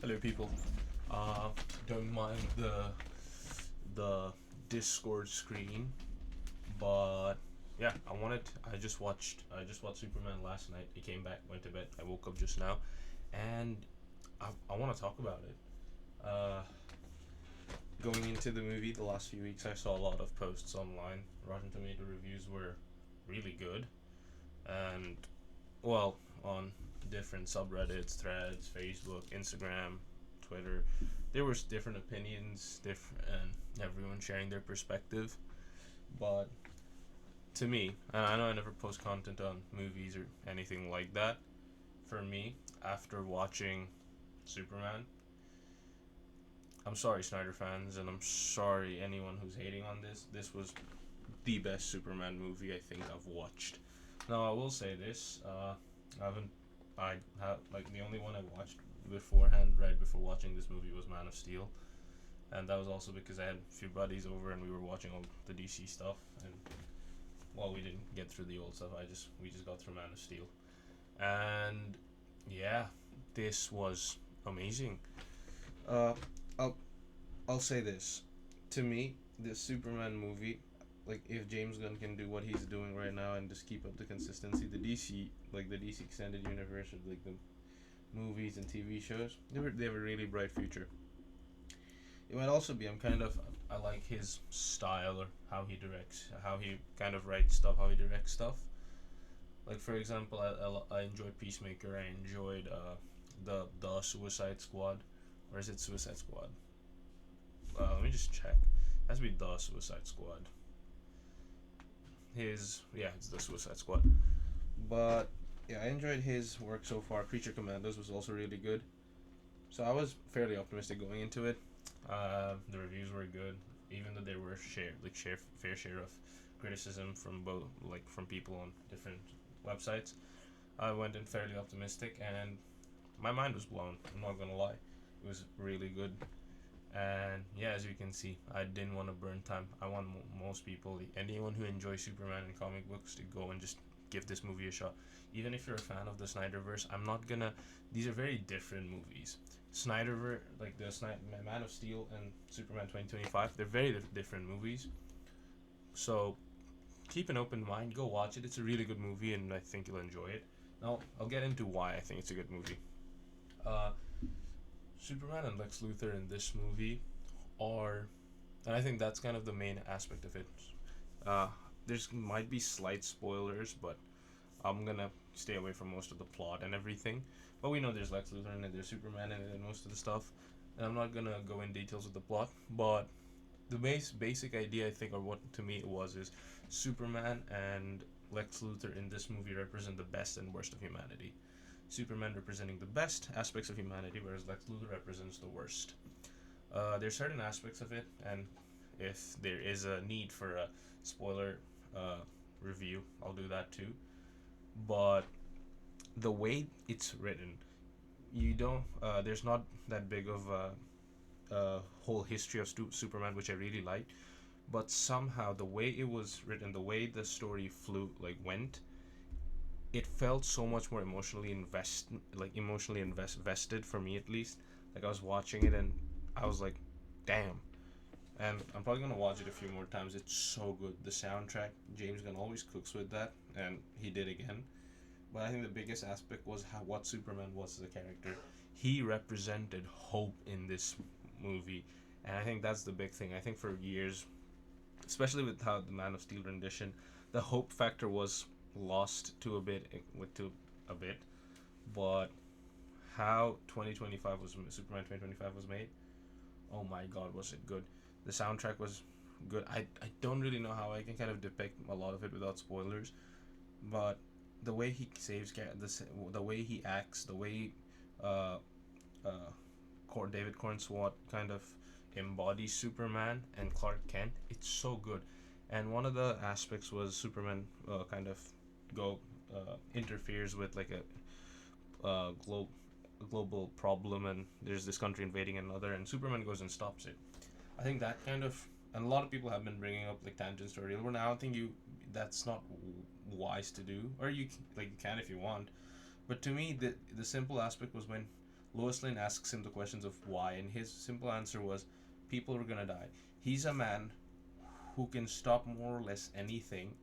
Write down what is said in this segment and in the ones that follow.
Hello, people. Don't mind the Discord screen, but yeah, I just watched Superman last night. I came back, went to bed. I woke up just now, and I want to talk about it. Uh, Going into the movie, the last few weeks, I saw a lot of posts online. Rotten Tomato reviews were really good, and well, on different subreddits, threads, Facebook, Instagram, Twitter, there was different opinions, different, and everyone sharing their perspective. But to me, and I know I never post content on movies or anything like that. For me, after watching Superman, I'm sorry, Snyder fans, and I'm sorry anyone who's hating on this. This was the best Superman movie I think I've watched. Now I will say this: I haven't, I have like the only one I watched beforehand, right before watching this movie, was Man of Steel, and that was also because I had a few buddies over and we were watching all the DC stuff, and well, we didn't get through the old stuff. We just got through Man of Steel, and yeah, this was amazing. Uh, I'll I'll say this. To me, the Superman movie, like if James Gunn can do what he's doing right now and just keep up the consistency, the DC extended universe, or like the movies and TV shows, they have a really bright future. It might also be I like his style, or how he directs, how he kind of writes stuff, how he directs stuff. Like for example, I enjoyed Peacemaker. I enjoyed the Suicide Squad, or is it Suicide Squad? Let me just check. It has to be the Suicide Squad. It's the Suicide Squad. But yeah, I enjoyed his work so far. Creature Commandos was also really good. So I was fairly optimistic going into it. The reviews were good, even though there were fair share of criticism from both, like from people on different websites. I went in fairly optimistic, and my mind was blown. I'm not gonna lie, it was really good. And yeah, as you can see, I didn't want to burn time. I want most people, anyone who enjoys Superman and comic books, to go and just give this movie a shot. Even if you're a fan of the Snyderverse, I'm not gonna. These are very different movies. Snyderverse, like the Man of Steel and Superman 2025, they're very different movies. So keep an open mind. Go watch it. It's a really good movie, and I think you'll enjoy it. Now I'll get into why I think it's a good movie. Uh, Superman and Lex Luthor in this movie are, and I think that's kind of the main aspect of it. Uh, there's might be slight spoilers, but I'm gonna stay away from most of the plot and everything. But we know there's Lex Luthor in it, there's Superman in it, and most of the stuff. And I'm not gonna go in details of the plot, but the basic idea I think, or what to me it was, is Superman and Lex Luthor in this movie represent the best and worst of humanity. Superman representing the best aspects of humanity, whereas Lex Luthor represents the worst. There's certain aspects of it, and if there is a need for a spoiler uh, review, I'll do that too. But the way it's written, you don't. There's not that big of a whole history of Superman, which I really liked. But somehow the way it was written, the way the story went, it felt so much more invested for me, at least. Like I was watching it and I was like, damn. And I'm probably gonna watch it a few more times. It's so good. The soundtrack, James Gunn always cooks with that, and he did again. But I think the biggest aspect was what Superman was as a character. He represented hope in this movie, and I think that's the big thing. I think for years, especially with how the Man of Steel rendition, the hope factor was lost to a bit, but how 2025 was Superman 2025 was made. Oh my God, was it good? The soundtrack was good. I don't really know how I can kind of depict a lot of it without spoilers, but the way he the way he acts, the way uh, David Cornswat kind of embodies Superman and Clark Kent, it's so good. And one of the aspects was Superman kind of go interferes with like a global problem, and there's this country invading another, and Superman goes and stops it. I think that kind of, and a lot of people have been bringing up like tangents to a real world. Now I don't think you that's not wise to do, or you can if you want. But to me, the simple aspect was when Lois Lane asks him the questions of why, and his simple answer was, people are gonna die. He's a man who can stop more or less anything,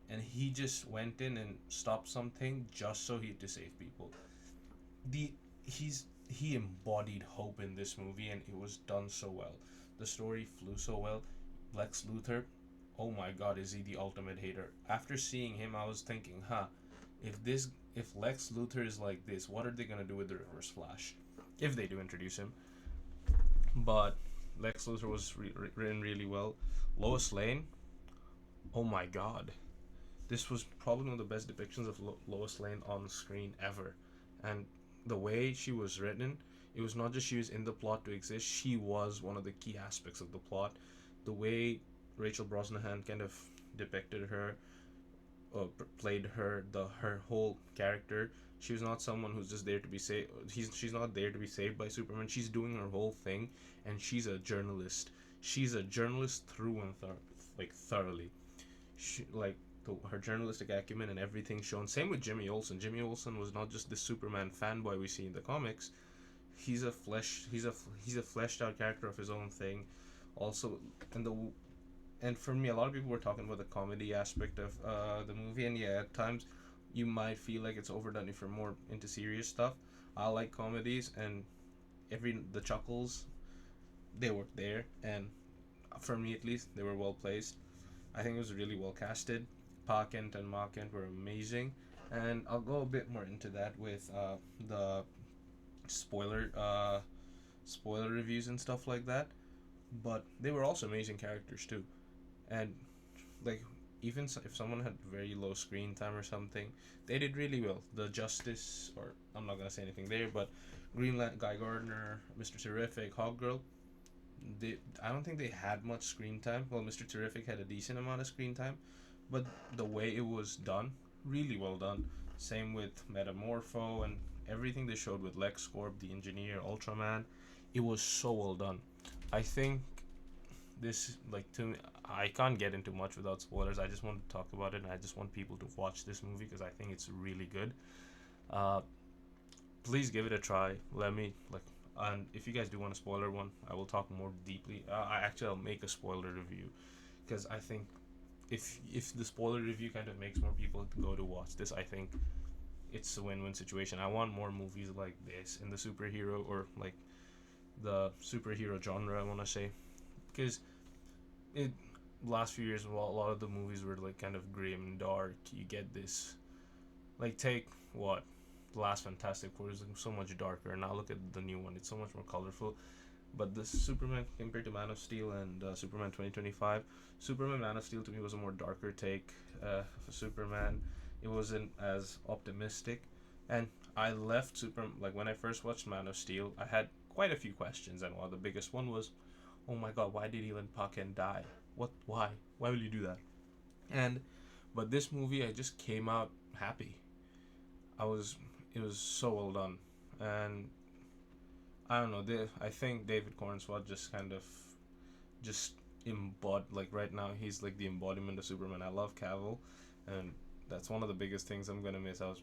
and he just went in and stopped something just so he to save people. The he embodied hope in this movie, and it was done so well. The story flew so well. Lex Luthor, oh my god, is he the ultimate hater? After seeing him, I was thinking, if Lex Luthor is like this, what are they gonna do with the Reverse Flash? If they do introduce him. But Lex Luthor was written really well. Lois Lane, oh my god, this was probably one of the best depictions of Lois Lane on screen ever. And the way she was written, it was not just she was in the plot to exist, she was one of the key aspects of the plot. The way Rachel Brosnahan kind of depicted her, played her whole character. She was not someone who's just there to be saved. She's not there to be saved by Superman. She's doing her whole thing, and she's a journalist. She's a journalist through and thoroughly. She, her journalistic acumen and everything shown. Same with Jimmy Olsen. Jimmy Olsen was not just the Superman fanboy we see in the comics. He's a fleshed out character of his own thing. Also, and for me, a lot of people were talking about the comedy aspect of the movie, and yeah, at times you might feel like it's overdone if you're more into serious stuff. I like comedies, and the chuckles, they were there, and for me at least, they were well placed. I think it was really well casted. Pa Kent and Ma Kent were amazing, and I'll go a bit more into that with the spoiler spoiler reviews and stuff like that. But they were also amazing characters too, and like even if someone had very low screen time or something, they did really well. The Justice, or I'm not gonna say anything there, but Guy Gardner, Mr. Terrific, Hawkgirl, I don't think they had much screen time. Well, Mr. Terrific had a decent amount of screen time, but the way it was done, really well done. Same with Metamorpho and everything they showed with LexCorp, the Engineer, Ultraman. It was so well done. I think this, to me, I can't get into much without spoilers. I just want to talk about it, and I just want people to watch this movie because I think it's really good. Uh, please give it a try. Let me and if you guys do want a spoiler one, I will talk more deeply. I'll make a spoiler review because I think if the spoiler review kind of makes more people go to watch this, I think it's a win-win situation. I want more movies like this in the superhero or the superhero genre, I want to say, because it last few years a lot of the movies were kind of grim, dark. You get this take what the last Fantastic Four is so much darker, and now look at the new one, it's so much more colorful. But the Superman compared to Man of Steel and Superman 2025, Superman Man of Steel to me was a more darker take for Superman. It wasn't as optimistic, and I left when I first watched Man of Steel, I had quite a few questions, and one of the biggest one was, oh my god, why did Elon Paquin die? Why will you do that? But this movie, I just came out happy. It was so well done, and I don't know. I think David Cornswell just kind of just right now he's the embodiment of Superman. I love Cavill, and that's one of the biggest things I'm gonna miss. I was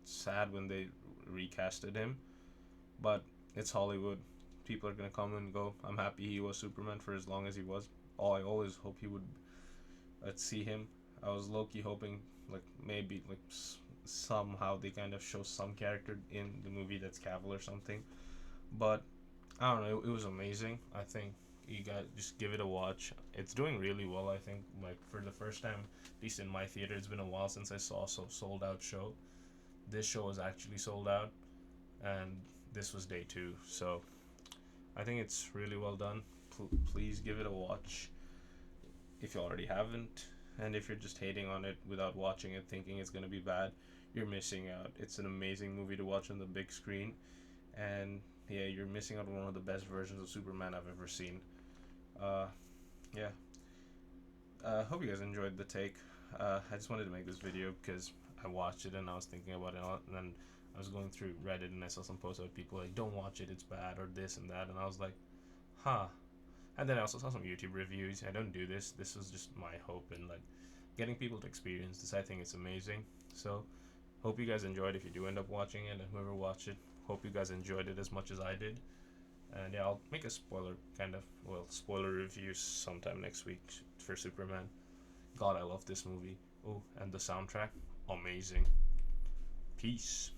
sad when they recasted him, but it's Hollywood. People are gonna come and go. I'm happy he was Superman for as long as he was. I always hope he would. Let's see him. I was low-key hoping maybe somehow they kind of show some character in the movie that's Cavill or something. But I don't know. It was amazing. I think you got just give it a watch. It's doing really well. I think for the first time, at least in my theater, it's been a while since I saw a sold out show. This show was actually sold out, and this was day 2. So I think it's really well done. Please give it a watch if you already haven't, and if you're just hating on it without watching it, thinking it's gonna be bad, you're missing out. It's an amazing movie to watch on the big screen, and yeah, you're missing out on one of the best versions of Superman I've ever seen. Yeah. Hope you guys enjoyed the take. I just wanted to make this video because I watched it and I was thinking about it, and then I was going through Reddit and I saw some posts of people don't watch it, it's bad, or this and that, and I was like, huh. And then I also saw some YouTube reviews. I don't do this. This was just my hope and getting people to experience this. I think it's amazing. So hope you guys enjoyed. If you do end up watching it, and whoever watched it, hope you guys enjoyed it as much as I did. And yeah, I'll make a spoiler review sometime next week for Superman. God, I love this movie. Oh, and the soundtrack, amazing. Peace.